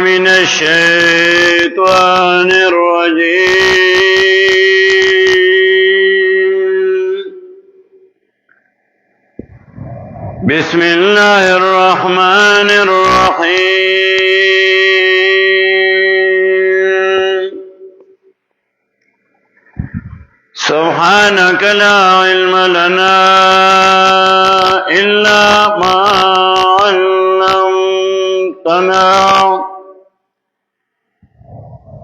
من الشيطان الرجيم بسم الله الرحمن الرحيم سبحانك لا علم لنا إلا ما علمتنا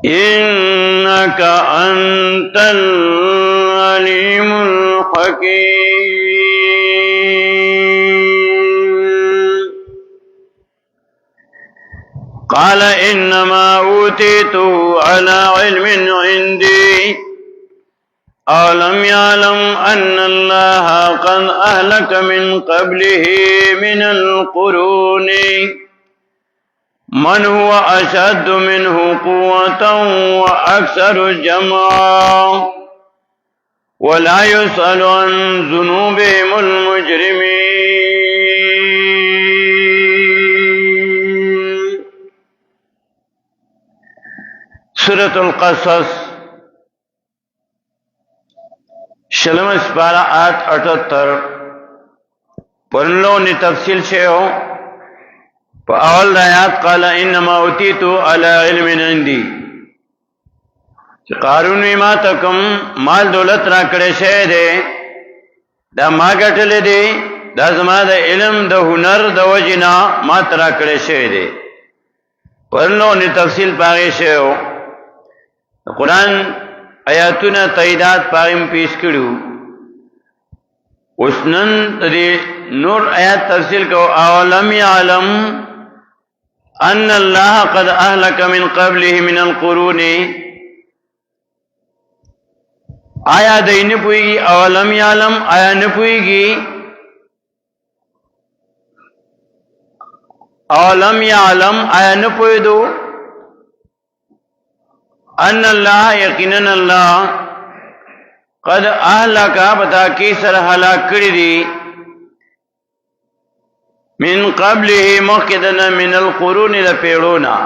إنك أنت العليم الحكيم قال إنما أوتيته على علم عندي أولم يعلم أن الله قد أهلك من قبله من القرون من هو أشد منه قوة وأكثر جمعا ولا يسأل عن ذنوبهم المجرمين. سورة القصص شلم سپارہ 8:78 پرنلو نے تفصیل سے ہو اول آیات قال انما اوتیتو علی علم عندي قارون ما تکم مال دولت را کړه شه دے دا ما ګټلې دي دا زما د علم د هنر د وجنا ما ترا کړه شه دے پرنلو نے تفصیل پاره شه ہو قرآن آیاتونه تاییدات پایم پیش کړو اوسنن دې نور آیات تفصیل کو اولم یعلم ان الله قد اهلك من قبله من القرون آیا دین پوئی اولم یعلم آیا نه پوئږي اولم یعلم آیا نه پویدو ان الله یقینا الله قد اهلك بتا کی سر هلاک کړی دي من قبله مخکدنا من القرون لپیړونا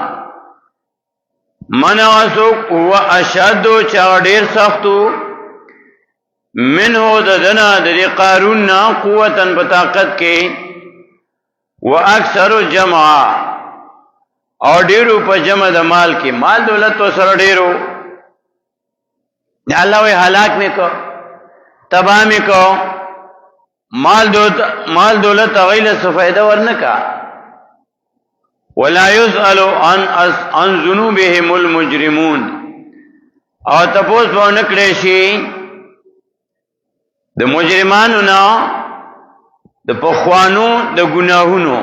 من وسوق هو اشد چا ډیر سختو منه ددنا د قارون قوتن بطاقت کې واکثر جمع او ډیرو په جمع د مال کې مال دولت تو سره ډیرو الله وی هلاک میکو تباہ میکو مال دولت غیله څه فائدہ ورنکا ولا يسأل عن ذنوبهم المجرمون او تپوس به نکړي شي د مجرمانو نه د پخوانو د ګناهونو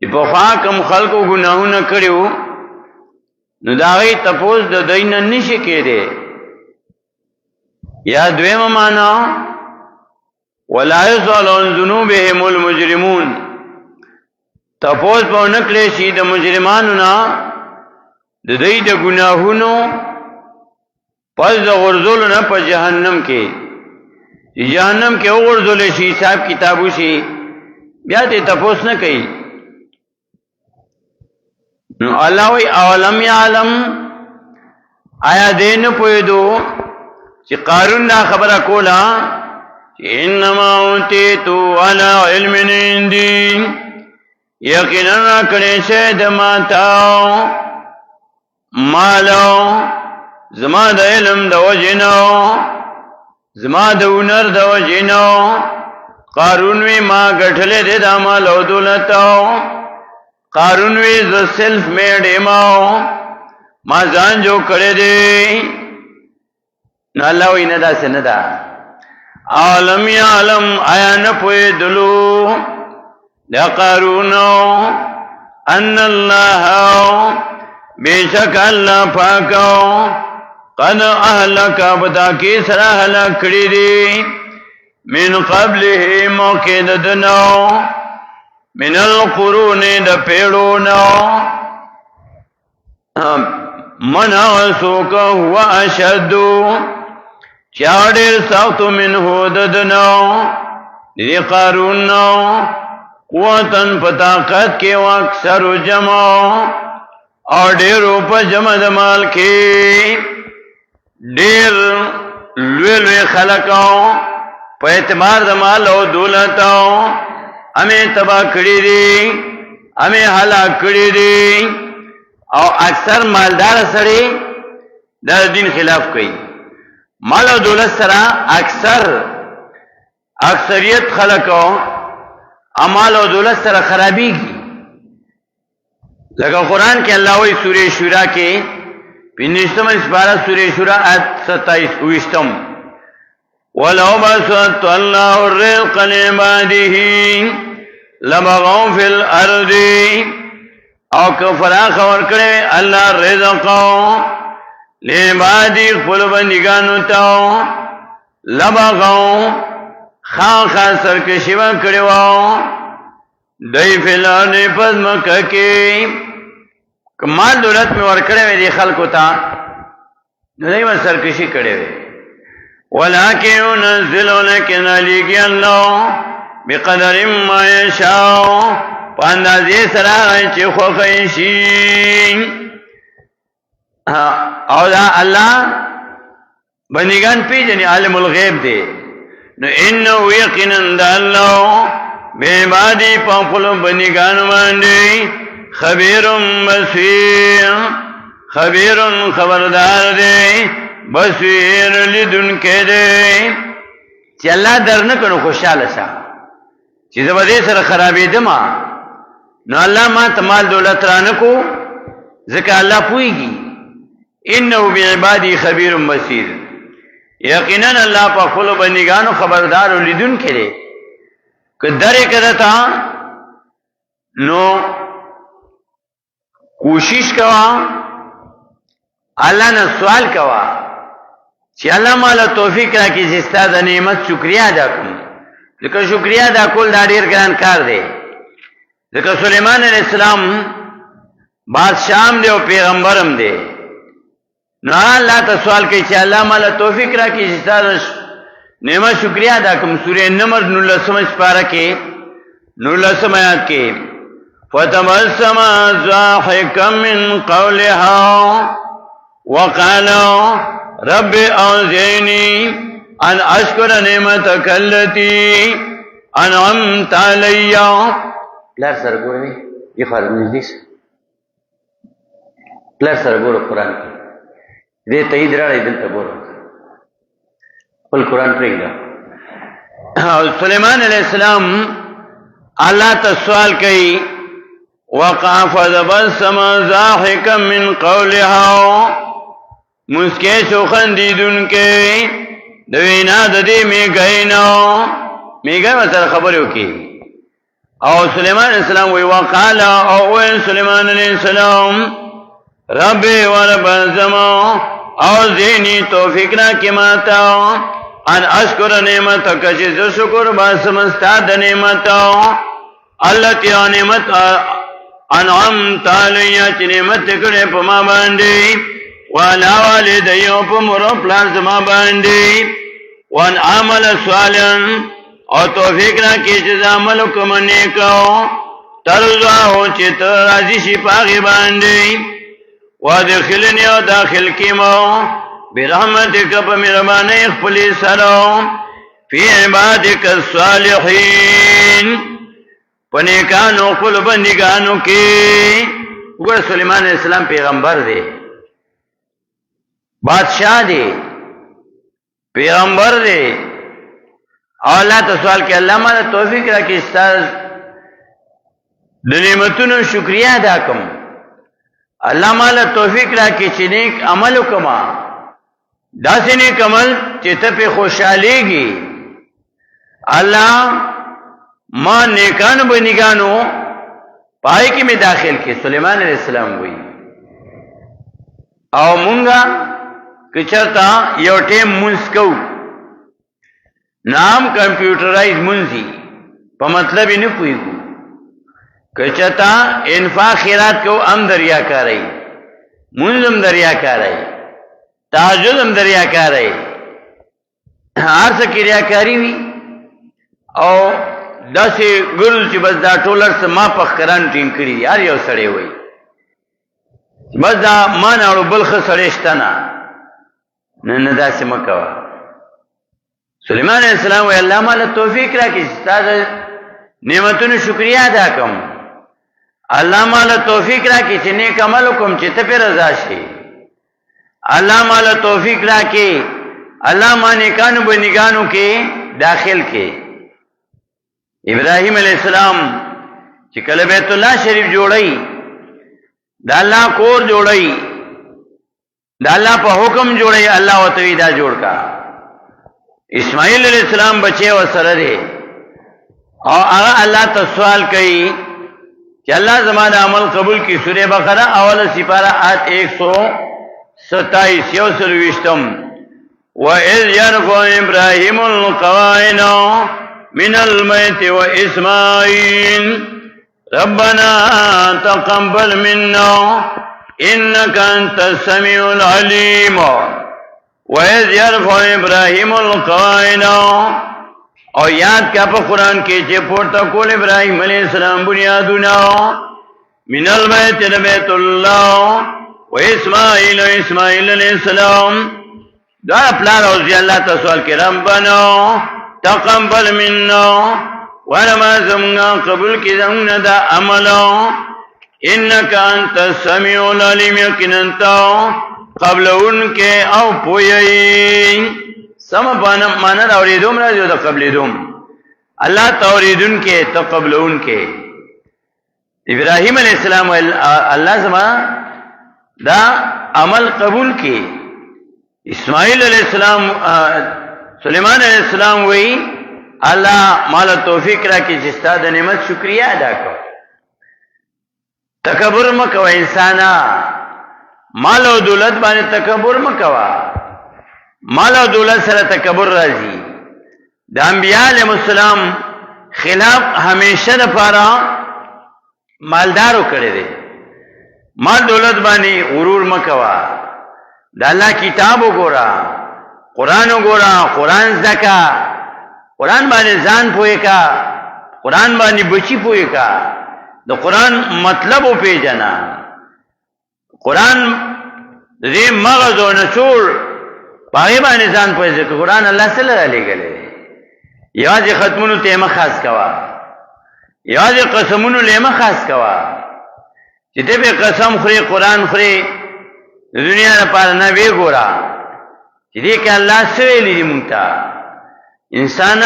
په خاکم خلقو گناہونه کړیو نو داغی تپوس د دین نشي کېده یا دویمه معنا ولا يسأل عن ذنوبهم المجرمون تپوس په نکړي شي د مجرمانو نه د دې د گناهونو پس د غرزول نه په جهنم کې غرزول شي حساب کتابو شي بیا دې تپوس نه کوي نو الله وی اولم یعلم آیا دین پویدو چې قارون دا خبره کولا انما اوتیتو علی علم عندي یقینا کړي شه د ماتاو مالو زما د علم د وجنو زما د هنر د وجنو قارون وی ما غټلې د مال او دولت قارون وی ز سیلف میڈ اماو ما ځان جو کړه دې نو الله وی نه دا څنګه دا عالم یعلم آیا نه پوی دلو دا قارون ان الله بیشک الله پاکو قد اهلک بدا کی سره هلاک کړی دي من قبله موکد دنو من القرون د پیړونو من اسوک هو اشد چاڑیر ساختو من هوددنو دی قارون نو قوتن پتاقت کې او اکثر جمع او ډیرو په جمع د مال کې ډیر لوی لوی خلقو په اعتبار د مال او دولت امه تبا کړی دي امه هلاک کړی دي او اکثر مالدار سره د دین خلاف کوي مال او دولت سره اکثریت خلقو امال او دولت سره خرابيږي لکه قرآن کې الله وایي سورې شورا کې 15 سپاره سورې شورا آیت 27 وشتم ولو بسط الله الرزق لعباده لبغوا في الارض او کفراخ ورکړي الله رزق لعباده خپل بندګانو ته لبغوا خاخا سرکشی و کړو دای فلانه پس مکه کې کمال دولت می ور کړې دي خلکو ته دای و سرکشی کړې ولکن ينزل لكن علیک الله بقدر ما یشاء پاندازې سره چې خو خیشي او دا الله بندگان پیژني عالم الغیب دی نو انه یقینا الله بعبادی پاپلو بندگان باندې خبیر بصیر خبیر خبردار دی بصیر لیدون کې دی چې الله درنه کنو خوشاله شه چې زبدې سره خرابې دما نو الله ما تمال دولت رانه کو ځکه الله پويږي انه بعبادی خبیر بصیر یقینا الله په خپل بندګانو خبردار ولیدون کړي کدارې کړه نو کوشش کوا الله نه سوال کوا چې الله مال توفیق راکړي چې ستاسو نعمت شکریا ادا کړم لکه شکریا ادا کول دا ډیر ګران کار دی لکه سليمان عليه السلام بادشاہ دی او پیغمبرم دی نو الله ته سوال کوي چې الله مال توفیق راکړي چې تاسو نعمت شکریا ادا کوم سورې نمبر 19 سپاره کې 19 آیات کې فتبسم ضاحكا من قولها وقال رب اوزعني ان اشكر نعمتك التي انعمت علي پلار سره ګورې یې خبر نږدې پلار سره ګورې قرآن دې تایید راړې دلته ګورې خپل قرآن پرېږده سليمان عليه السلام الله ته سوال کوي وقع فذبسم ضاحكا من قولها مسکه شو خندیدون کې د وینا د دې میګا سره خبرو کې او سليمان عليه السلام وی وقال او سليمان عليه السلام رب ورب زما او زینی توفیق را کی ماتا ان اشکر نعمتک چې شکر باسم استاد نعمت التي نعمت انعمت علی چې نعمت کړه په ما باندې والا والدی او په مور پلان زما باندې وان عمل صالحا او توفیق را کی چې عمل کوم نیکو ترزا او چې ته راضی شي پاغي باندې وادخلنی او داخل کیمو برحمتک بمرمانی خپلی سلام فی عبادک الصالحین پنیکانو خپل بندگانو کی وګور سليمان عليه السلام پیغمبر دی بادشاہ دی پیغمبر دی الله ته سوال کې الله ماته توفیق راکړي استاد د نعمتونو شکریا ادا کوم الله ماله توفیق راکړي چې نیک عمل وکما داسې نیک عمل چې ته په خوشاليږي الله ما نیکانو بنګانو پای کې می داخل کې سليمان عليه السلام وی او مونږه کچرتا یو ټیم مونږ کو نام کمپیوټرایز مونږی په مطلب یې نه پوهیږو کچتا انفاق خیرات کو ام دریا کاری منظم دریا کاری تهجد ام دریا کاری هر څه کې ریا کاری وي او داسې ګرځو چې بس دا ټولر څه ما په ښکران ټینګ کړي دي، هر یو سړی وایي بس دا ما نه اړو بل ښه سړی شته نه داسې مه کوه. سلیمان علیه السلام وایي الله ماله توفیق راکړي چې ستا د نعمتونو شکریا ادا کوم، الله ماله توفیق راکړي چې نیک عمل وکړم چې ته پرې رضا شي، الله ماله توفیق راکړي الله ما نیکانو بندګانو کې داخل کې. ابراهیم علیہ السلام چې کله بیت الله شریف جوړی دا الله کور جوړی دا الله په حکم جوړی، الله وتوی دا جوړ کا. اسماعیل علیہ السلام بچے و سره دی او هغه الله ته سوال کوي چې الله زمانه عمل قبول کی. سورہ بقرہ اول سپارہ آیت 127 یوسلویشتم وَإِذْ يَرْفَعُ إِبْرَاهِيمُ الْقَوَاعِدَ مِنَ الْبَيْتِ وَإِسْمَاعِيلُ رَبَّنَا تَقَبَّلْ مِنَّا إِنَّكَ أَنْتَ السَّمِيعُ الْعَلِيمُ وَإِذْ يَرْفَعُ إِبْرَاهِيمُ الْقَوَاعِدَ او یاد کا په قرآن کې چې پورته کول ابراهیم علیہ السلام بنیادونه من البیت بیت الله و اسماعیل علیہ السلام دا پلار او ځي الله تعالی سوال کې ربنا تقبل منا ورما زمنا قبول کې زمنا دا عمل انک انت السمیع العلیم یقینا قبل انکه او پوی سم باندې معنا اوریدوم راځي دا قبلیدوم الله توریدون کې تقبلون کې. ابراهیم علیہ السلام الله زما دا عمل قبول کې. اسماعیل علیہ السلام سلیمان علیہ السلام وی الله مال توفیق را کې چې ستاسو د نعمت شکریا ادا کړو. تکبر مکو انسانا، مال او دولت باندې تکبر مکوا، مال او دولت سره تکبر راځي. د انبیاء علیهم السلام خلاف همیشه لپاره مالدارو کړی دی. مال دولت باندې غرور مکوا، د الله کتاب وګوره، قران وګوره، قران زکا، قران باندې ځان پوهه کا، قران باندې بچی پوهه کا، د قران مطلب او پیژنه. قران دې مغز او نچور باغی باندې ځان پوهه ځکه قران الله صلی الله علیه وسلم یواز ختمونو ته خاص کوا، یواز قسمونو له خاص کوا چې دې به قسم خوري قران خوري د دنیا لپاره نه وی ګورا چې دې کې الله سوي لري مونږ ته. انسان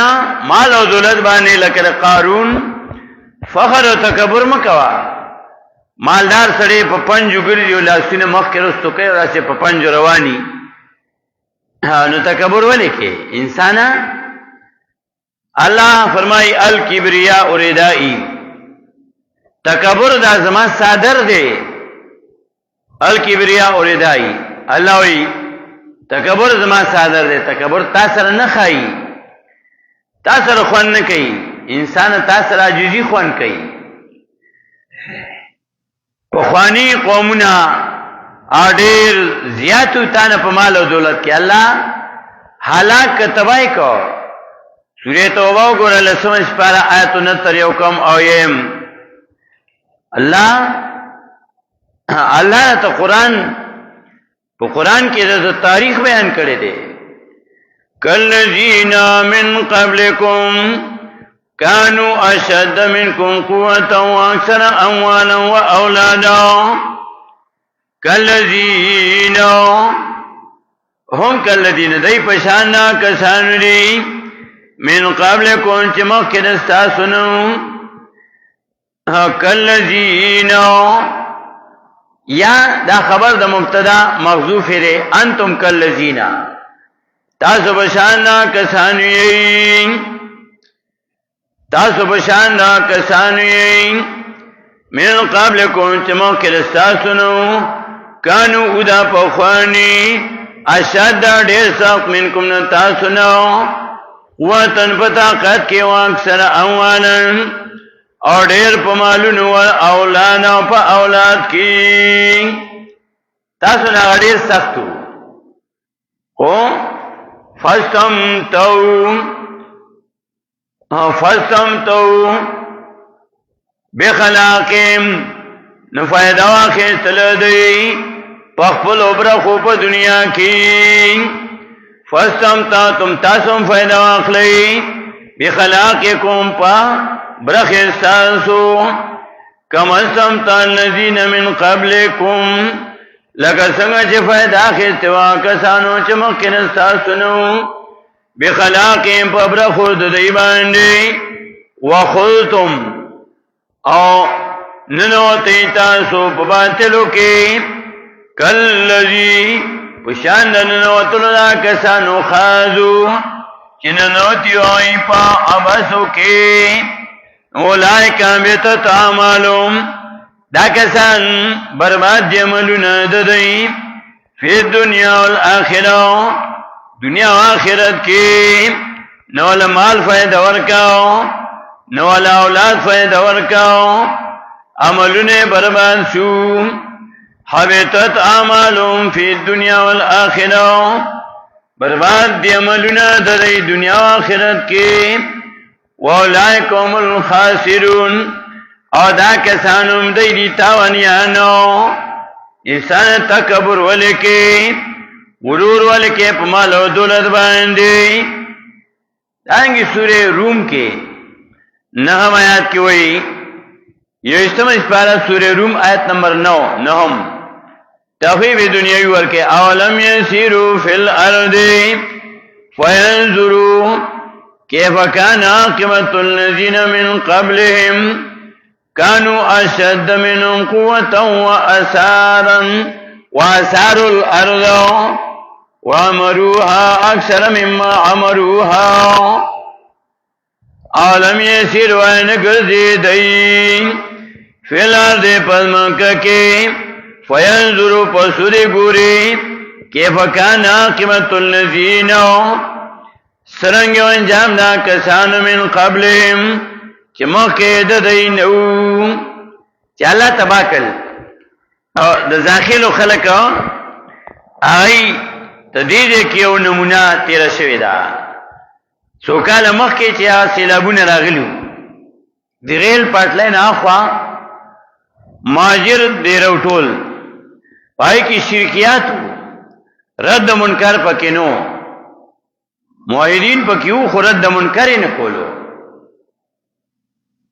مال او دولت باندې لکه قارون فخر او تکبر مکوا. مالدار سړی په پنځو ګرځي او لاسونه مخ کې رستو کوي او راسه په پنځو رواني، نو تکبر ولې کې انسان. الله فرمای الکبریا اوریدائی، تکبر دا زما صادر دی. الکبریا اوریدائی الله وی تکبر زما صادر دی. تکبر تاسو نه خای، تاسو خوان نه کوي، انسان تاسو عاجزی خوان کوي. په خوانی قومونه اډیر زیاتو تانه په مال او دولت کې الله هلاک کتبای کو. سورۃ توبه وګوره لسمه سپاره آیت 69 یو کم او یم. الله ته قران په قران کې د تاریخ بیان کړی دی. کلذین من قبلکم كانوا اشد منكم قوة واكثر اموالا واولادا كالذين هم كالذين دای پشانا کسان دي من قبلكم چې مخکې تاسو نو كالذين یا دا خبر د مبتدا محذوف لري انتم كالذين تاسو پشانا کسان یې، تاسو بشان دا کسانوی من قبلکم چمو کلستاسونو کانو ادا پخوانی اشد دا دیر ساق منکم نتاسونو قوتن پتاقت کی واکسر اموالن اور دیر پمالونو اولانا پا اولاد کی تاسونا دیر سختو خو فستم تو فاستمتعوا بخلاقهم نفایده واخیستل دی پخپل ابرخو پا دنیا کی فاستمتعتم تاسم فایده واخلی بخلاقکم پا برخ استاسو کما استمتع الذین من قبلکم لکه څنګه چې فایده اخیستوا کسانو چې مخکې استاسو نو بخلاقهم پا برخو دی باندې وخذتم او ننوتی تاسو پا باطلو کی کاللذی پشاند ننوتلو دا کسانو خازو چی ننوتی آئی پا عبسو کی اولائی کامیتت عمالوم دا کسان برباد جملونا ددئی فی الدنیا والآخرہ دنیا و آخرت کی نوال مال فائدہ ورکاو نوال اولاد فائدہ ورکاو عملون برباد شو حبتت اعمالهم فی الدنیا والآخرہ برباد دی عملون دری دنیا و آخرت کی واولائکم الخاسرون او دا کسانم دی تاوانیانو انسان تکبر ولکی غرور ولکی پمال و دولت باندی دانگی سورہ روم کے نحم آیات کی وئی یہ اجتماع اسپارہ سورہ روم آیت نمبر 9 نحم تخویب دنیاوی ورکے اولم یسیرو فی الارض فینظرو کیف کان عاقبت الذین من قبلهم كانوا أشد منهم قوة وأثاروا الأرض وعمروها أكثر مما عمروها أولم يسيروا أن گرزیدئی فی الارض پس مکہ کے فینظروا پسوری گوری کیف کان عاقبت الذین سرنگ انجام دا کسان من قبلهم چې مخکې د دوی نه وو چې الله تباه کړل او د داخلو خلک هغوی ته دې کې یو نمونه تېره شوې ده څو کاله مخکې چې هغه سیلابونه راغلي وو د ریل پټلاین اخوا مهاجر ډېر ټول پای کې شرکیات رد منکر پکې نو موحدین پکې وو خو رد منکر یې نه کولو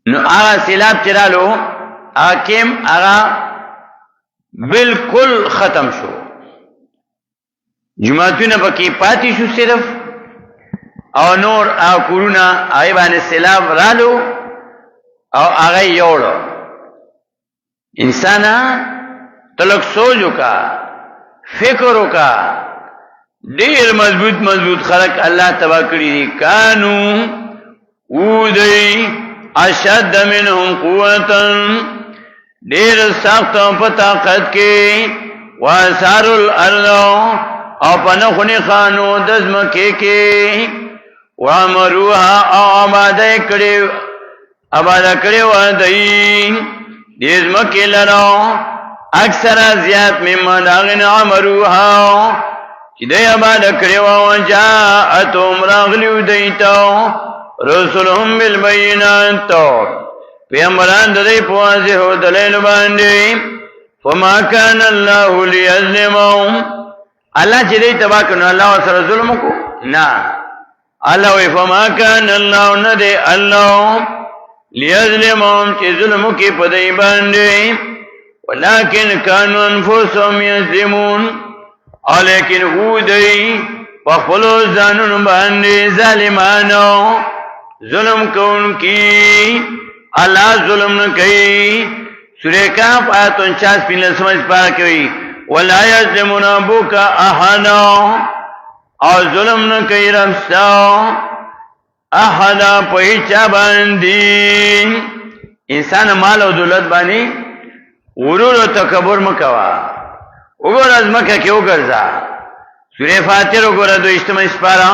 نو آغا سیلاب چرالو حاکم آغا بالکل ختم شو جماعتون پکی پاتی شو صرف او نور آغا کورونا آغای بان سیلاب رالو او آغای یوڑو انسانا تلک سوچو کا فکرو کا دیر مضبوط خلق اللہ تباہ کری دی کانو او دی اشد منهم قوتا دیر سخت په طاقت کې واسار الارض او پنخونی خانو دزمکه کې وامروها او آباده کړي و دای دزمکه لرو اکثر زیات مما داغن امروها چې دای آباده کړي و جاءتهم راغلیو دیتو رسولهم بالبینات پیغمبران د دې په واضح دلیل باندې فما كان الله ليظلمهم الله چې دې تبا کړو الله سره ظلم کو نه الله وی فما كان الله ندی الله ليظلمهم چې ظلم کوي په دې باندې ولكن كانوا انفسهم يظلمون لیکن هو دې په خپل ځانونو باندې ظالمانو ظلم کون کی اللہ ظلم نہ کئی سورہ کہف آیت 49 پہلے سمجھ پا کئی وَلَا يَظْلِمُ رَبُّكَ أَحَدًا اور ظلم نہ کئی ربستا احدا پہچا باندی انسان مال و دولت بانی غرور و تکبر مکوا اگر از مکہ کیوں گرزا سورہ فاتر اگر دو اجتماع اسپارا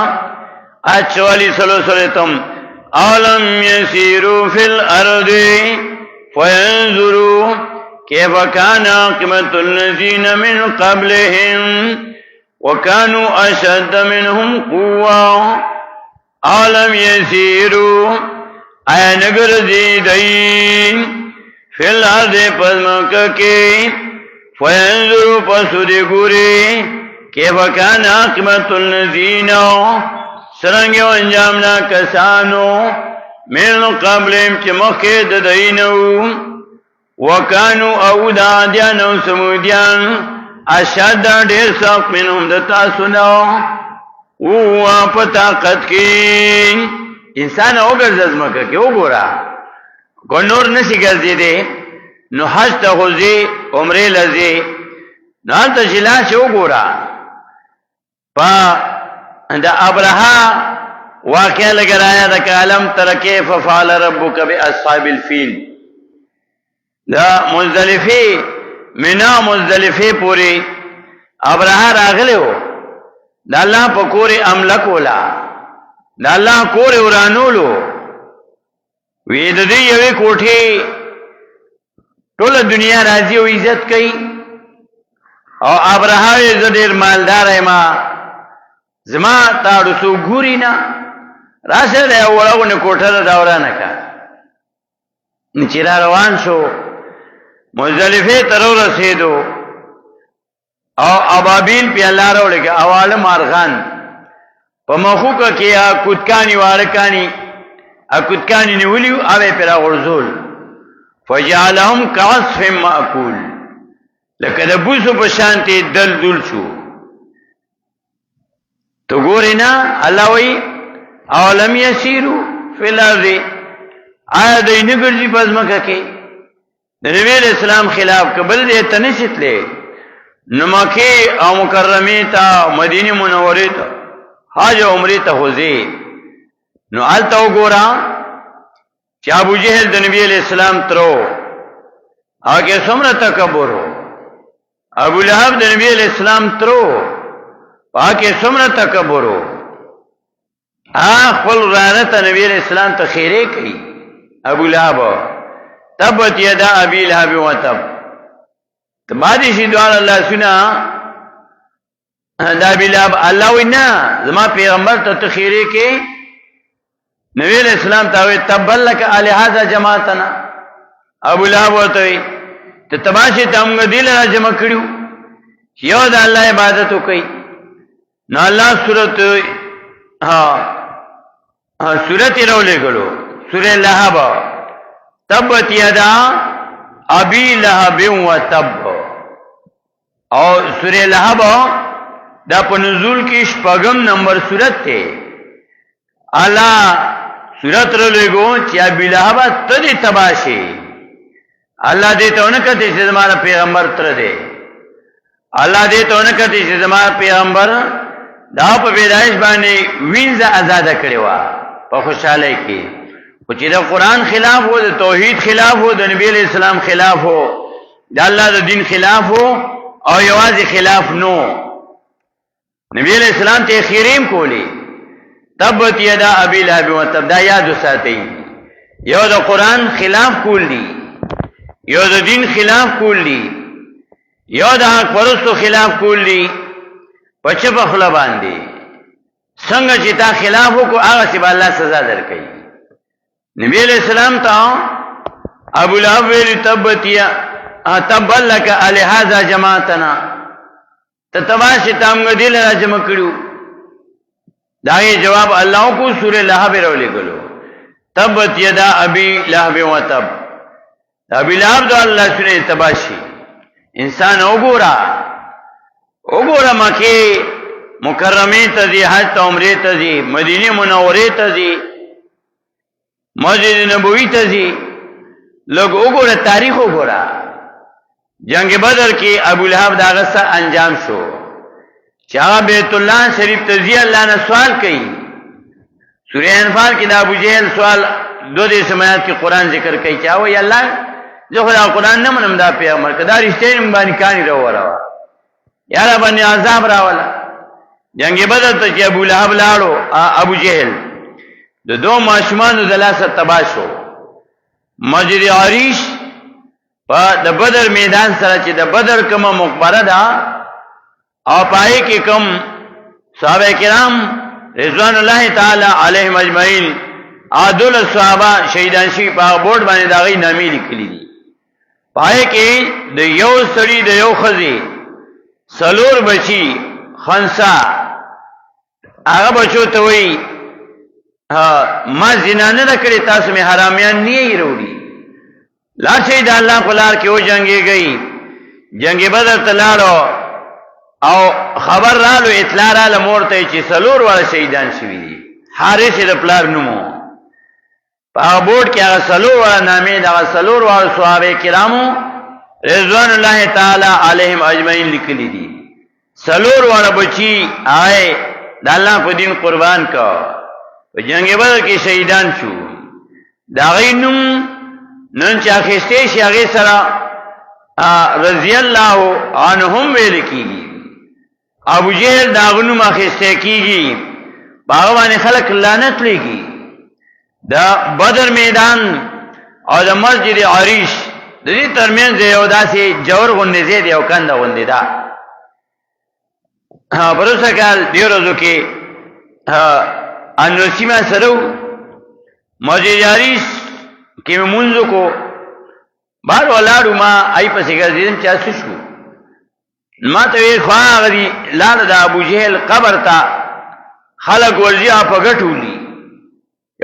آج 44 اولم یسیروا فی الارض فینظروا کیف کان عاقبۃ الذین من قبلهم وکانوا اشد منهم قوة عالم یسیرو آیا نگرزی دئی فی الارض پزمکہ کی فینظرو پسو دی گوری کیف کان عاقبت الذین سرنگیو انجامنا کسانو من قبلهم چه مخی ددینو وکانو او دادیان او سمودیان اشد دیر سخت منهم دتاسونو او په طاقت کې انسان وګرځي ځمکه کې وګوره ګنور نشي ګرځي دي نو حج ته غوځي عمره لذي نه ته جلا شو وګوره په دا ابرها واقعا لګرایا د کلام تر کیف فعل ربک باصحاب الفیل دا مزدلفه مینا مزدلفه پوری ابرها راغلو دا الله په کور عمل کولا دا الله کور ورانولو وی د دې یوې کوټه ټول دنیا راځي او عزت کوي او ابرها یې زډیر مالدار ما زما تاسو سو ګوري نه راشه دا وړاونه کوټه دا ورانه کا نچرا روان شو مزدلفه تر رسیدو او ابابیل پی الله راولګه اواله مارغان په مخوکه کې کوتکانی وارکانی کوتکانی نیولیو اوی پر غرزول فجعلهم كعصف مأكول لکه د بوسو په شانتي دل شو تو ګورینا الله وی اولم یسیرو فی الارض آیا دای نه ګرځي پزماکه کې د نبی اسلام خلاف قبل دې تنشتله نو مکه او مکرمه ته مدینه منوره ته حج عمره ته وځي نو آلته وګورا چې ابو جهل د نبی اسلام ترو هغه څومره تکبر ابو لهب د نبی اسلام ترو هغه څومره تکبر خپل رانه نبی اسلام ته خیره کوي ابو لهب تبت یدا ابي لهب وتب تبادی شي دوال الله سنا دا بلاب الله وینا زما پیغمبر ته تخیری کې نبی اسلام ته وي تبلک علی هذا جماعتنا ابو لهب وته ته تباشي تمغه دل را جمع کړیو یو د الله عبادت وکي نو الله سورته سورته راولې غلو سورہ لهب تبت یدا ابي لهب وتب او سورہ لهب دا په نزول کې شپږم نمبر سورت ته الله سورت رلګو چې ابي لهب ته دې تباشي الله دې ته نه کته چې زموږ پیغمبر تر دې الله دې ته نه کته چې زموږ پیغمبر دا په پیدائش باندې وینځه آزاد کړو په خوشاله کې او چې د قران خلاف وو د توحید خلاف وو د نبی اسلام خلاف وو د الله د دین خلاف وو او یوازې خلاف نو نبی اسلام ته خیریم کولی تبت یدا ابي لهب وتب دا یاد ساتي یو د قران خلاف کولی یو د دین خلاف کولی یو د حق پرستو خلاف کولی پچ په خلا باندې څنګه چې تا خلاف وکړو هغه چې الله سزا درکړي نبی علیہ السلام ته ابو لهب ویل تبتیا تبلک علی هذا جماعتنا تتباشی تامغه دل را جمع کړو داغه جواب الله کو سورہ لهب راولې غلو تبت یدا ابي لهب وتب ابي لهب د الله سورہ تباشی انسان وګورا مکه مکرمه ته دی حج ته عمره ته دی مدینه منوره ته دی مسجد نبوی ته دی لوګ وګوره تاریخ وګوره جنگ بدر کې ابو لهب دا غصه انجام شو چې بیت الله شریف ته ځي الله نه سوال کوي سورہ انفال کې دا ابو جهل سوال دو دې سمات کې قران ذکر کوي چې او ی الله زه خو قران نه منم دا پیغمبر کدا رښتینی باندې کانی راوړا یاره باندې عذاب راولا جنگ بدر ته چې ابو لهب لاړو ابو جهل د دوه ماشومان د لاسه تباشو مسجد عریش په د بدر میدان سره چې د بدر کومه مقبره ده او پای کې کوم صحابه کرام رضوان الله تعالی علیهم اجمعین عادل صحابه شهیدان شي په بورډ باندې دا غي نامې لیکلي دي پای کې د یو سړي د یو خزي سلور بچي خنسا هغه بچو ته وی ما زنا نه کړی تاسو می حرامیان نه یې وروړي لا شهید الله په لار کې و جنگي گئی جنگ بدر تلاړو او خبر رالو اطلاع رالو مورته چې سلور والا شهیدان شوي دي حارث د پلار نومو په بورډ کې هغه سلور والا نامې د سلور والا صحابه کرامو رضوان الله تعالی علیهم اجمعین لیکلي دي سلور والا بچي آئے د الله په دین قربان کا په جنگ بدر کې شهیدان شو دا غینم نن چې اخیسته شي هغه سره رضی الله عنهم ویل کیږي ابو جهل داغنو مخسته کیږي باغوان خلق لعنت لګي دا بدر میدان او د مسجد عریش د دې ترمنځ یو داسې جوړ غونډې زید یو کنده غونډې ده پروسه کال دی ورځو کې انوسیما سره مسجد عریش کې مونږ کو بار ولاړو ما ای پسې ګرځیدم چې شو ما ته وی خوا غدي لاله د ابو جهل قبر ته خلق ورځي په غټولي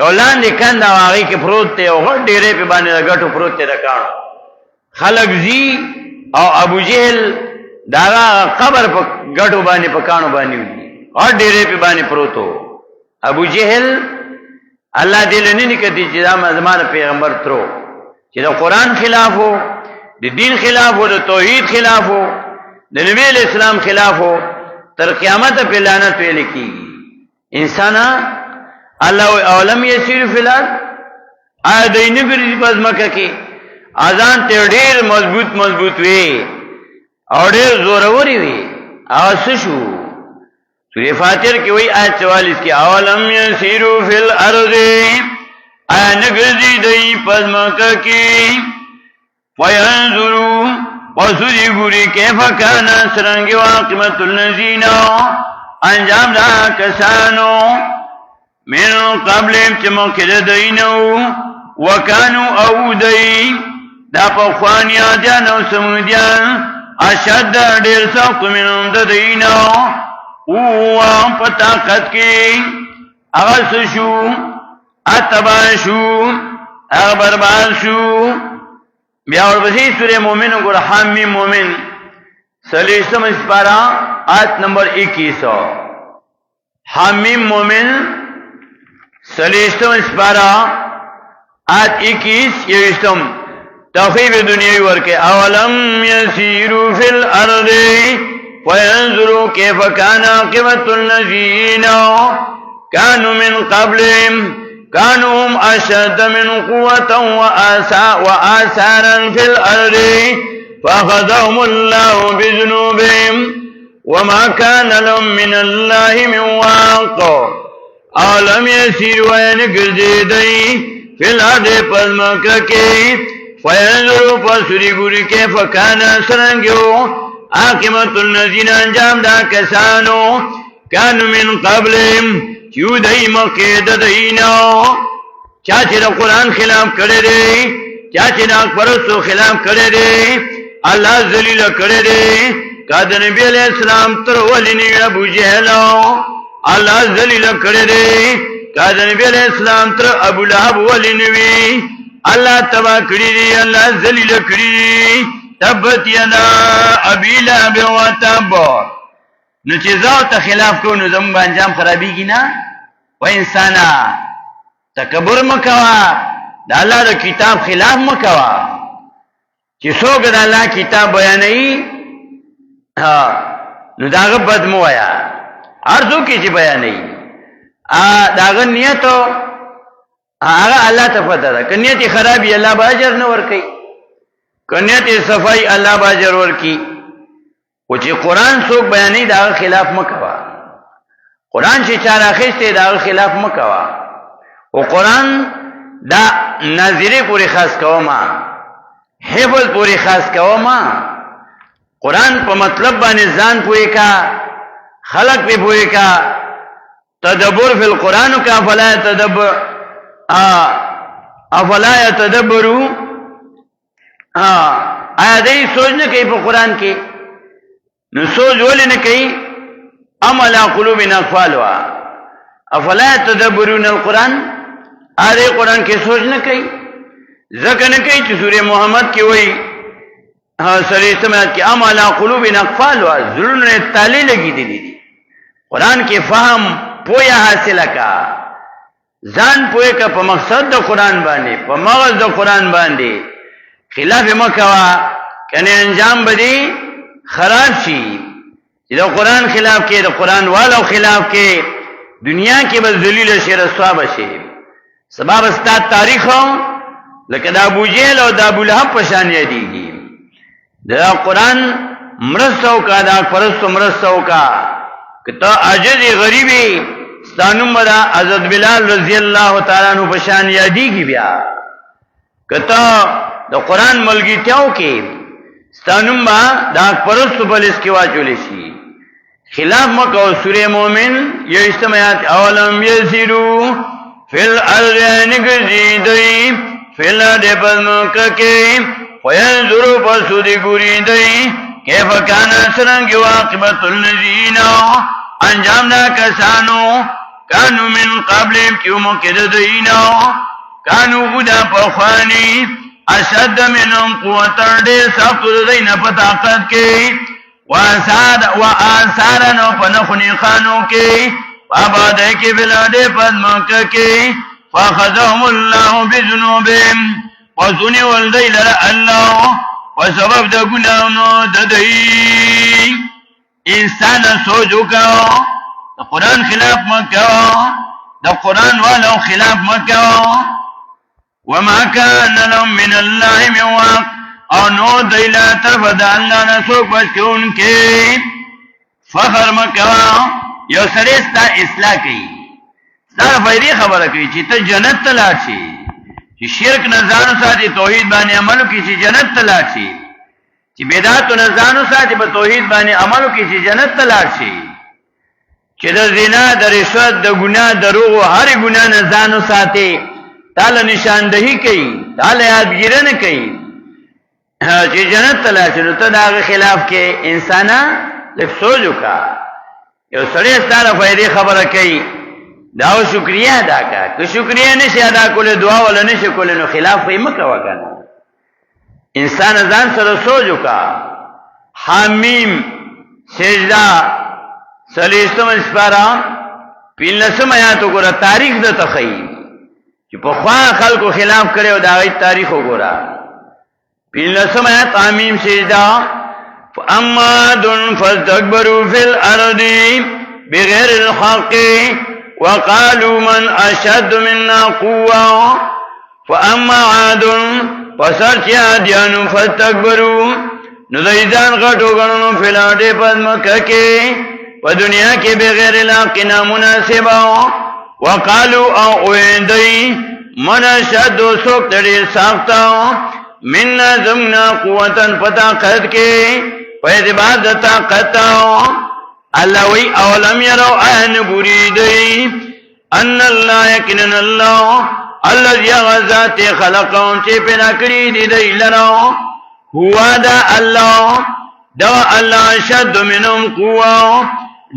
یو لاندې کنده واغې کې پروت ته او غټ ډېرې په باندې غټو پروت ته راکاڼو خلق زی او ابو جهل دا قبر په غټو باندې په کانو باندې وي او ډېرې په باندې پروتو ابو جهل الله دې لنی نکدي چې دا زمانه پیغمبر ترو چې د قران خلاف وو د دین خلاف وو د توحید خلاف وو د نبی اسلام خلاف وو تر قیامت په لعنت ویل کیږي انسان الله اولم یسیر فی الارض دینه ګرځي پس مکه کې اذان ته ډیر مضبوط وي او ډیر زوروري وي اوس شو سورہ فاتر کې وایي آیت 44 کې اولم یسیرو فی الارض نگرزی دی پزمکا کی فینظرو وسوری گوری کیفا کانا سرنگی واقمت النزین انجام دا کسانو من قبلیم چمکد دینو وکانو او دی دا پخوانیا دیانو سمودیان اشد دیر سخت من دا دینو اوام پتاقت کی اغس شو اتبا شو برباد شو بیا ورپسې سورہ مومن وګوره حمیم مومن سلیسم سپارا آیت نمبر 21 حمیم مومن سلیسم سپارا آیت 21 یوستم توفیق دنیاوی ورکے اولم یسیرو فی الارض فینظروا کیف کان عاقبۃ الذین کانوا من قبلهم كانوا هم أشد من قوة وآثارا في الأرض فأخذهم الله بذنوبهم وما كان لهم من الله من واق أولم يسيروا ينقرزيدي في الأرض فالمكة فينظروا فسرقوا كيف كان سرنجو عاقبة الذين انجام دا كسانو كانوا من قبلهم چیو دای مقید دینو چاچی دا قرآن خلاف کرده چاچی دا اکبرستو خلاف کرده اللہ ذلیل کرده کاد نبی علیہ السلام تر ولی نوی ابو جہلو اللہ ذلیل کرده کاد نبی علیہ السلام تر ابو لہب ولی نوی اللہ تبا کردی اللہ ذلیل کردی تبت یدا ابی لہب و تب نو چیزاو تا خلاف کو نو زمون با انجام خرابی گی نا و انسانا تکبر مکوا دا اللہ دا کتاب خلاف مکوا چی سوک دا اللہ کتاب بیانئی نو داغ بد موایا ارزو کی چی بیانئی داغ نیتو آغا اللہ تا پتا دا کنیتی خرابی اللہ با اجر نور کئی کنیتی صفائی اللہ با اجر ور کی و چې قرآن څوک بیانې دا خلاف مکوا قرآن چې چا راخسته دا خلاف مکوا او قرآن دا نظری پوری خاص کوما حفظ پوری خاص کوما قرآن په مطلب باندې ځان پوي کا خلق په پوي کا تدبر فی القرآن کا افلا یتدبرو آیا دی سوچ نہ کئی پا قرآن کے نو سوچ ولی نہ کئی ام علا قلوب اقفالوا افلا یتدبرون القرآن آدھے قرآن کے سوچ نہ کئی ذکر نہ کئی چی سورہ محمد کی وہی سری سمیت کی ام علا قلوب اقفالوا ضرور نے تالی لگی دی قرآن کے فہم پویا حاصل کا ځان پوهه کا په مقصد د قرآن باندې په مغز د قرآن باندې خلاف مکوا کنه انجام بدی خراب شي چې د قرآن خلاف کې د قرآن والو خلاف کې دنیا کې به ذلیل شي رسوا بشي سبب استاد تاریخ لکه د ابو جهل او د ابو لهب په شان یادېږي د قرآن مرستو کا د پرستو مرستو کا کته عاجز غریبی ستانو مرا حضرت بلال رضی اللہ تعالیٰ عنہ پشان یادیږي بیا کته د قرآن ملګرتیاو کې ستانو ما دا پرستو پولیس کې واچول شي خلاف مکو سورہ مومن یہ استمعات اولم یسیرو فی الارض نگزیدئی فی الارض پزمککی وینظرو پسودی گوریدئی کیف کانا سرنگی واقبت النزین انجام دا کسانو کانو من قبلیم کیو مکد دینا کانو خدا پخوانی اشد منم قوتر دے سخت دینا پتاقت کے وآثارنو پنخنی خانو کے بابا دے کے بلادے پدمکہ کے فاخذهم اللہ بذنوبیم وسنی والدی لر اللہ وسبب دا گناہنو ددئی انسان سوچو کہو دا قرآن خلاف مکہو دا قرآن والو خلاف مکہو وما کان لهم من اللہ من واق او نو دیلا طرف دا اللہ نسوک بچ کے ان کے فخر مکہو یو سریستا اصلاح کی سارا فائدی خبر کری چی تا جنت تلار چی چی شرک نزانو ساتی توحید بانی عملو کی چی جنت تلار چی چی بیداتو نزانو ساتی با توحید بانی عملو کی چی جنت تلار چی چی در زنا در رشوت در گناہ در روغ ہر گناہ نزانو ساتی تالا نشاندہی کئی تالا یادگیرن کئی چی جنت تلار چی نو تا داغ خلاف کے انسانا لفسوجو کا یو سڑے ستارا فائدی خبر کئی داو شکریہ ادا کا کہ شکریہ نشی ادا کولے دعا والا نشی کولے نو خلاف پہ مکہ وکانا انسان ازان سر سوچو کا حامیم سجدہ سلیستم اسپارا پیلنسم آیاتو گورا تاریخ دا تخییم چی پخوان خلقو خلاف کرے و داغیت تاریخو گورا پیلنسم آیات حامیم سجدہ فَأَمَّا دُن فَاسْتَكْبَرُوا فِي الْأَرْضِ بِغَيْرِ الْحَقِّ وَقَالُوا مَنْ أَشَدُّ مِنَّا قُوَّةً فَأَمَّا عَادٌ فَسَرْچِ عَادِيَانُ فَاسْتَكْبَرُوا نُذَيْزَانْ غَٹُو گَنُنُ فِي الْأَرْضِ پس مکہ کے و دنیا کے بغیر الحق نامناسبا وَقَالُوا او اویندئی من أشد سوک تڑی ساختا مننا زمنا قوتاً پتاقت کے پیدباد دا طاقتا اللہ وی اولم یرو اہن بریدئی ان اللہ یکنن اللہ اللہ یغزات خلقون چے پیدا کری دی دی لرو ہوا دا اللہ دا اللہ شد منم قوة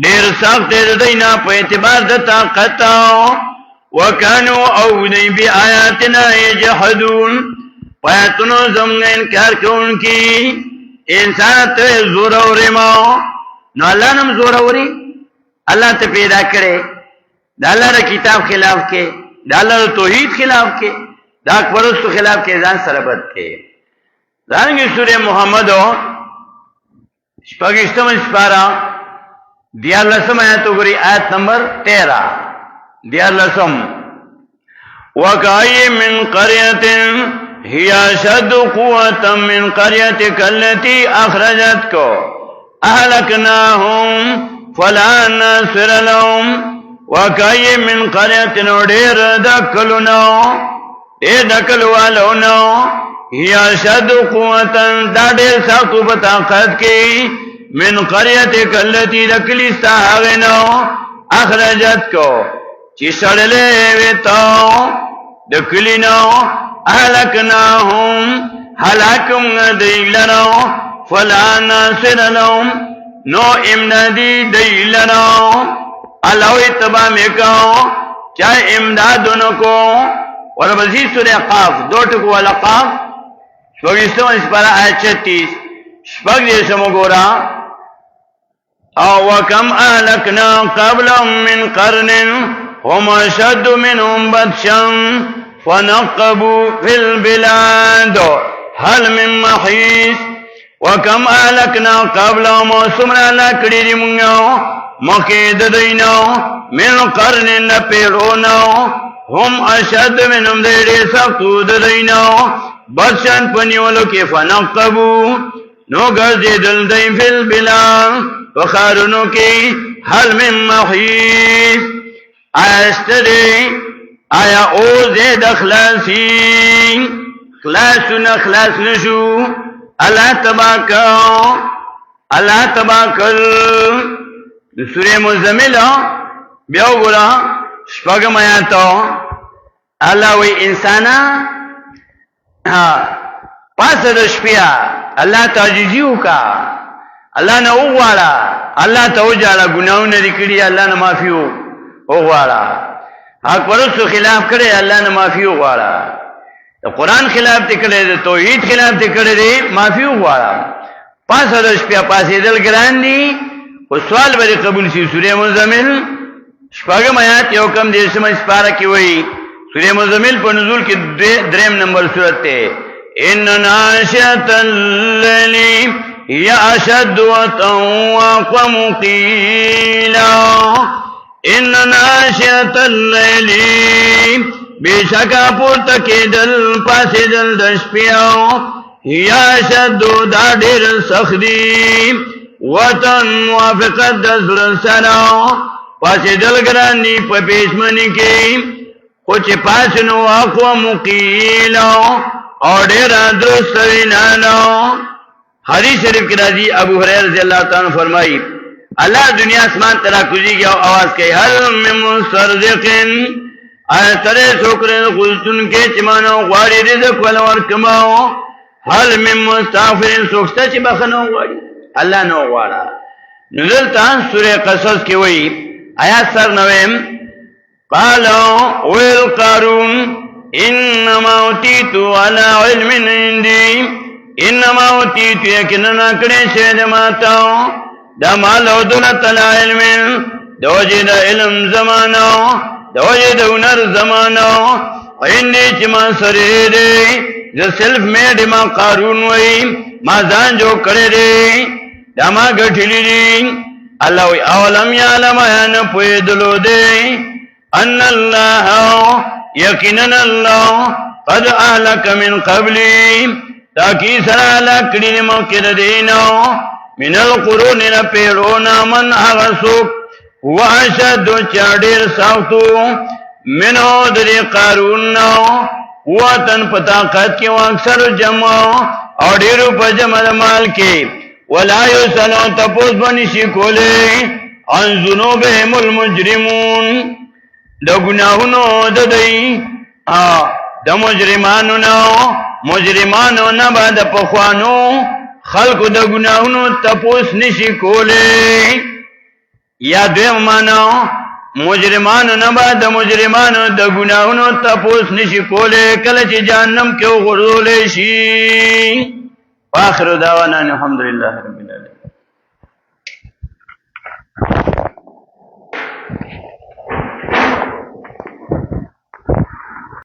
دیر ساخت دینا پیدباد دا طاقتا وکانو او دی بی آیاتنا یجحدون پایتونو زمگا انکار کون کی انسان تو زوروری ماو نو اللہ نم زوروری اللہ تا پیدا کرے دا اللہ را کتاب خلاف کے دا اللہ را توحید خلاف کے دا اکبرستو خلاف کے ازان سربت کے دانگی سورہ محمدو شپاگشتم اسپارا دیار لسم آیتو گری آیت نمبر 13 دیار لسم وَكَأَيٍّ مِّن قَرْيَةٍ هي أشد قوة من قريتك التي أخرجتك أهلكناهم فلا ناصر لهم وكأي من قرية ودير دكلنا هي أشد قوة دادر ساقو بطاقت کی من قريتك التي دكلي استهاغنا اخرجت کو چی سڑلے ویتاو دکلینو احلکناهم حلاکم دیلنو فلا ناصر لهم نو امدادی دیلنو اللہ اتبا مکاو چاہے امدادنو کو وربزی سورہ قاف دو ٹکو والا قاف شپگیستو اس پر آیت 36 شپگ دیسمو گورا او وکم اہلکنا قبلهم من قرن هم اشد منهم بطشا فنقبوا في البلاد هل من محيص وکم اهلکنا قبلهم سمرا لکڑی دی منگو مقید دینو من قرن نپیرونو هم اشد منهم دیڑی سختود دینو بطشن پنیولو کی فنقبوا نو گرزی دل دین فی البلاد وخارنو کی هل من محيص آیستدی آیا او زید اخلاصی خلاص نشو اللہ تباکل سورہ مزمل بیاو گولا شپاگم آیاتو اللہ وی انسانا پاس دشپیا اللہ تاجیزیو کا اللہ نا اغوالا اللہ توجالا گناہو ندکڑی اللہ نا مافیو اغوالا حق پرستو خلاف کرے اللہ نے معافی غواړه قرآن خلاف ته کړی دی توحید خلاف ته کړی دی معافی غواړه پاس د شپه پاسې دل ګران دي او سوال به قبول شي سورې مزمل شپږم آیات یو کم دیشم سپاره کې وایي سورې مزمل په نزول کې دریم نمبر سورته ته ان ناشئه الليل هي اشد وقوم قيلا ان ناشئه الليل بیشکا پورته کېدل پاسې دل د شپې یا شد دا ډېر سخت دي وطن موافقت د زړه سره پاسې دل ګران دي په پېشمني کې خو چې پاس نو اقوا مقیل او ډېر درست وینانو حدیث شریف کې راځي ابو هريره رضی الله تعالی عنہ فرمایي اللہ دنیا اسمان ترا کجی گیا آواز کہی حل من مسترزقن آیا ترے سوکرے خلطن کے چمانو غواری رزق والور کماو حل من مستغفرین سوکستا چی بخنو غواری اللہ نو غوارا نزلتان سورہ قصص کی وئی آیات سر نویم قالو ویل قارون انما اوتیتو علی علم عندی انما اوتیتو یکننا کڑے شید ماتاو دا مال او دولت علا علم دوجی دا علم زمانو دوجی دا هنر زمانو اندی چی ما سری دے دا سلف میڈ ما قارون وی ما زان جو کرے دے دا ما گٹھلی دی اللہ وی اولم یعلم آیان پوی دلو دے ان اللہ یقینن اللہ قد اہلک من قبلی تاکی سرا لکڑی موقع دینو من القرون نپیرونا من اغسوک واشد چاڑیر ساختو منو دری قاروننا وطن پتاقت کی واکثر جمع اور دیرو پا جمع مال کی ولا یسلو تپوس بنشی کولے عن ذنوبهم المجرمون دا گناہونو ددئی دا مجرمانو نبا دا پخوانو خلق د گناہونو تپوس نشی کولے یا دویم مانو مجرمانو نبا د مجرمانو د گناہونو تپوس نشی کولے کلچ جہنم کیو غرولے شی آخر دعوانا الحمدللہ رب العالمین